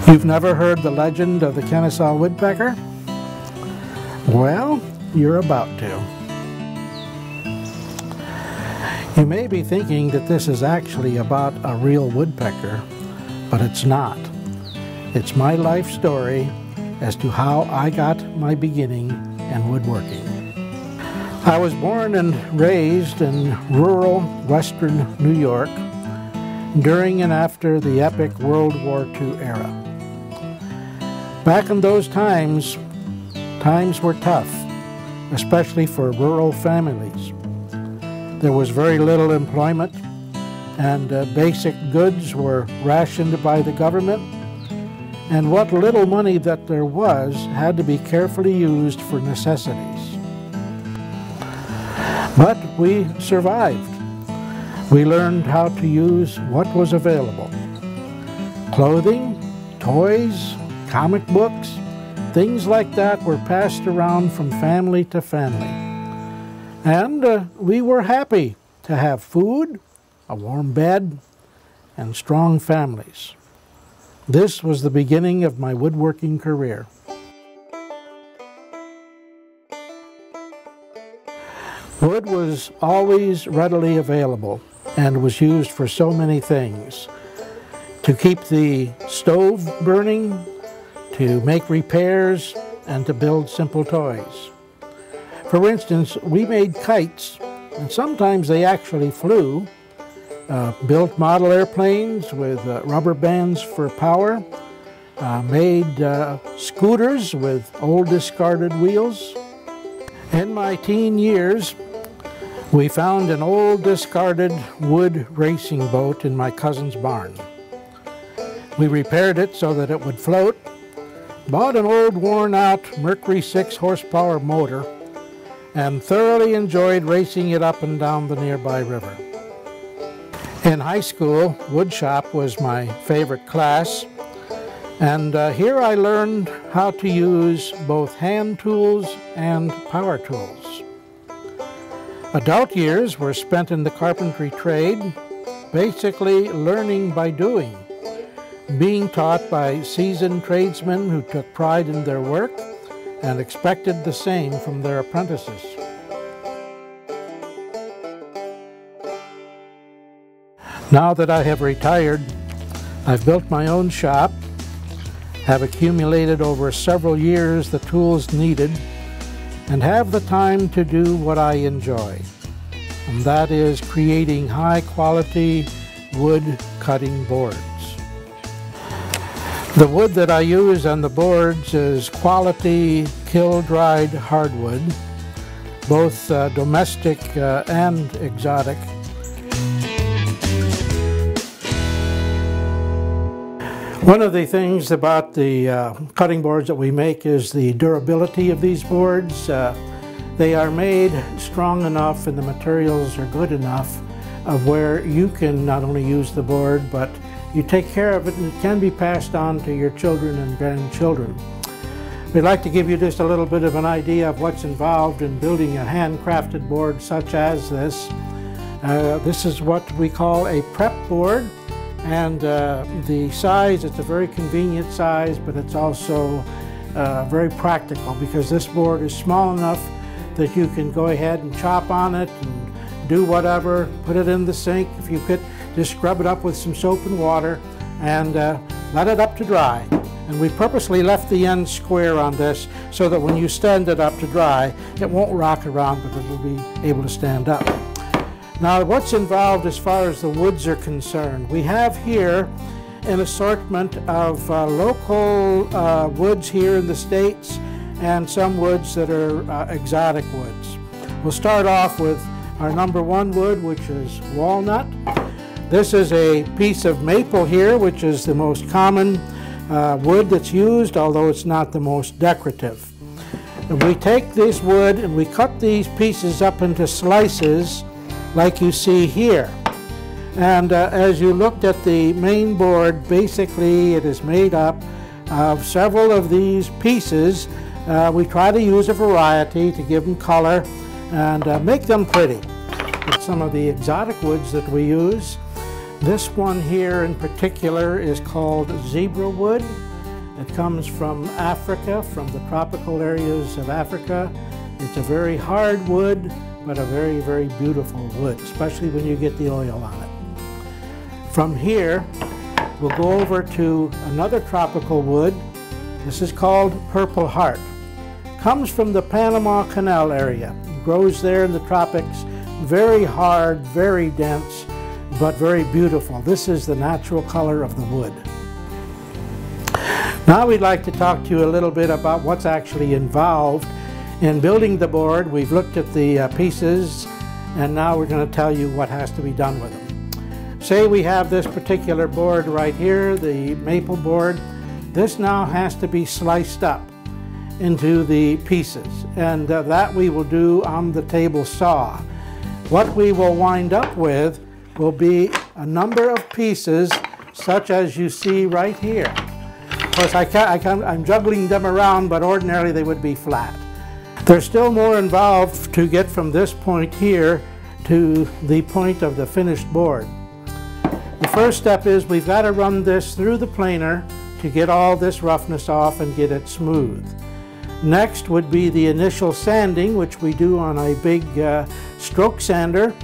You've never heard the legend of the Kennesaw Woodpecker? Well, you're about to. You may be thinking that this is actually about a real woodpecker, but it's not. It's my life story as to how I got my beginning in woodworking. I was born and raised in rural western New York during and after the epic World War II era. Back in those times were tough, especially for rural families. There was very little employment, and basic goods were rationed by the government, and what little money that there was had to be carefully used for necessities. But we survived. We learned how to use what was available. Clothing, toys, comic books, things like that were passed around from family to family. And we were happy to have food, a warm bed, and strong families. This was the beginning of my woodworking career. Wood was always readily available and was used for so many things. To keep the stove burning, to make repairs, and to build simple toys. For instance, we made kites, and sometimes they actually flew, built model airplanes with rubber bands for power, made scooters with old discarded wheels. In my teen years, we found an old discarded wood racing boat in my cousin's barn. We repaired it so that it would float, bought an old worn-out Mercury 6 horsepower motor, and thoroughly enjoyed racing it up and down the nearby river. In high school, woodshop was my favorite class, and here I learned how to use both hand tools and power tools. Adult years were spent in the carpentry trade, basically learning by doing, being taught by seasoned tradesmen who took pride in their work and expected the same from their apprentices. Now that I have retired, I've built my own shop, have accumulated over several years the tools needed, and have the time to do what I enjoy, and that is creating high-quality wood cutting boards. The wood that I use on the boards is quality kiln-dried hardwood, both domestic and exotic. One of the things about the cutting boards that we make is the durability of these boards. They are made strong enough and the materials are good enough of where you can not only use the board, but you take care of it, and it can be passed on to your children and grandchildren. We'd like to give you just a little bit of an idea of what's involved in building a handcrafted board such as this. This is what we call a prep board, and the size, it's a very convenient size, but it's also very practical because this board is small enough that you can go ahead and chop on it and do whatever, put it in the sink. If you could, just scrub it up with some soap and water and let it up to dry. And we purposely left the end square on this so that when you stand it up to dry, it won't rock around, but it will be able to stand up. Now, what's involved as far as the woods are concerned? We have here an assortment of local woods here in the States and some woods that are exotic woods. We'll start off with our number one wood, which is walnut. This is a piece of maple here, which is the most common wood that's used, although it's not the most decorative. And we take this wood and we cut these pieces up into slices like you see here. And as you looked at the main board, basically it is made up of several of these pieces. We try to use a variety to give them color and make them pretty. With some of the exotic woods that we use, this one here in particular is called zebra wood. It comes from Africa, from the tropical areas of Africa. It's a very hard wood, but a very, very beautiful wood, especially when you get the oil on it. From here, we'll go over to another tropical wood. This is called Purple Heart. Comes from the Panama Canal area. It grows there in the tropics. Very hard, very dense, but very beautiful. This is the natural color of the wood. Now we'd like to talk to you a little bit about what's actually involved in building the board. We've looked at the pieces, and now we're going to tell you what has to be done with them. Say we have this particular board right here, the maple board. This now has to be sliced up into the pieces, and that we will do on the table saw. What we will wind up with will be a number of pieces such as you see right here. Of course, I'm juggling them around, but ordinarily they would be flat. There's still more involved to get from this point here to the point of the finished board. The first step is we've got to run this through the planer to get all this roughness off and get it smooth. Next would be the initial sanding, which we do on a big stroke sander.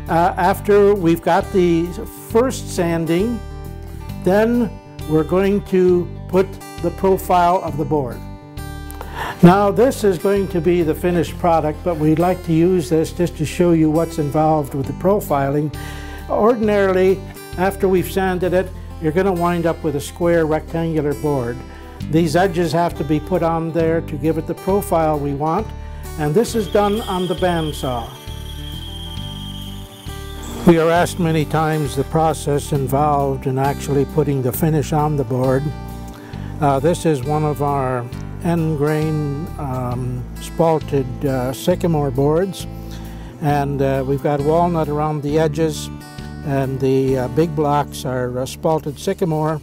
After we've got the first sanding, then we're going to put the profile of the board. Now this is going to be the finished product, but we'd like to use this just to show you what's involved with the profiling. Ordinarily, after we've sanded it, you're going to wind up with a square rectangular board. These edges have to be put on there to give it the profile we want, and this is done on the bandsaw. We are asked many times the process involved in actually putting the finish on the board. This is one of our end grain spalted sycamore boards, and we've got walnut around the edges, and the big blocks are spalted sycamore,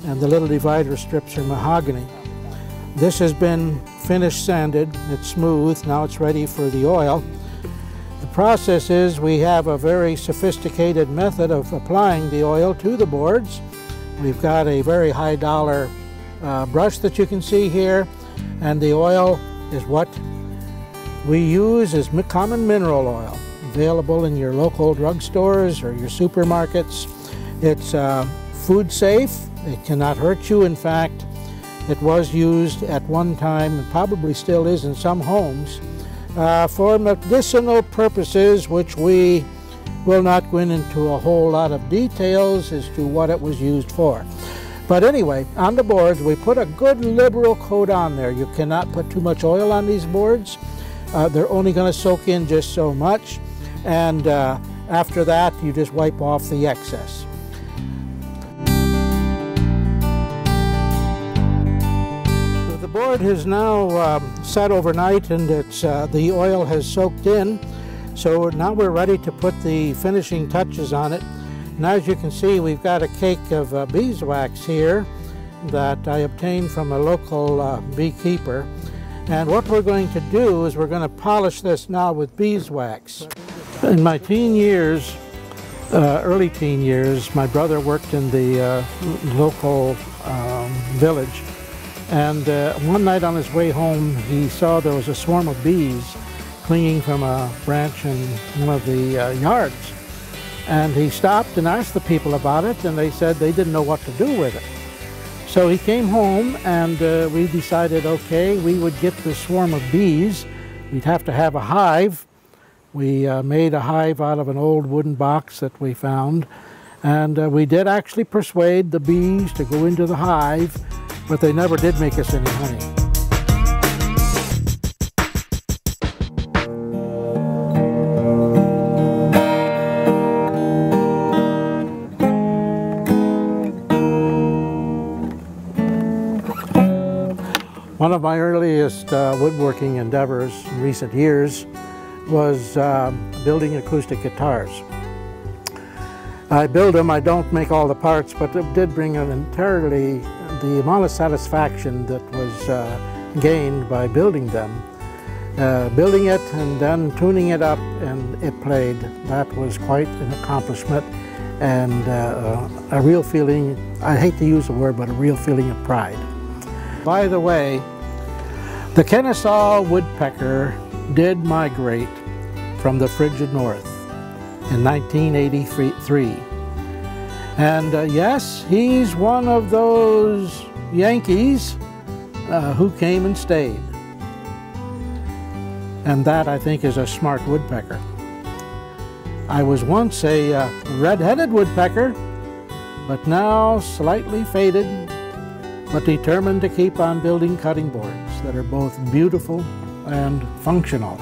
and the little divider strips are mahogany. This has been finished sanded. It's smooth. Now it's ready for the oil. The process is we have a very sophisticated method of applying the oil to the boards. We've got a very high dollar brush that you can see here, and the oil is what we use as common mineral oil, available in your local drugstores or your supermarkets. It's food safe. It cannot hurt you. In fact, it was used at one time, and probably still is in some homes, for medicinal purposes, which we will not go into a whole lot of details as to what it was used for. But anyway, on the boards, we put a good liberal coat on there. You cannot put too much oil on these boards. They're only going to soak in just so much, and after that, you just wipe off the excess. The board has now set overnight, and the oil has soaked in, so now we're ready to put the finishing touches on it. And as you can see, we've got a cake of beeswax here that I obtained from a local beekeeper. And what we're going to do is we're going to polish this now with beeswax. In my teen years, early teen years, my brother worked in the local village. And one night on his way home, he saw there was a swarm of bees clinging from a branch in one of the yards. And he stopped and asked the people about it, and they said they didn't know what to do with it. So he came home, and we decided, okay, we would get the swarm of bees. We'd have to have a hive. We made a hive out of an old wooden box that we found. And we did actually persuade the bees to go into the hive, but they never did make us any honey. One of my earliest woodworking endeavors in recent years was building acoustic guitars. I build them, I don't make all the parts, but it did bring an entirely, the amount of satisfaction that was gained by building them. Building it and then tuning it up, and it played. That was quite an accomplishment, and a real feeling, I hate to use the word, but a real feeling of pride. by the way, the Kennesaw Woodpecker did migrate from the frigid north in 1983. And yes, he's one of those Yankees who came and stayed. And that, I think, is a smart woodpecker. I was once a red-headed woodpecker, but now slightly faded, but determined to keep on building cutting boards that are both beautiful and functional.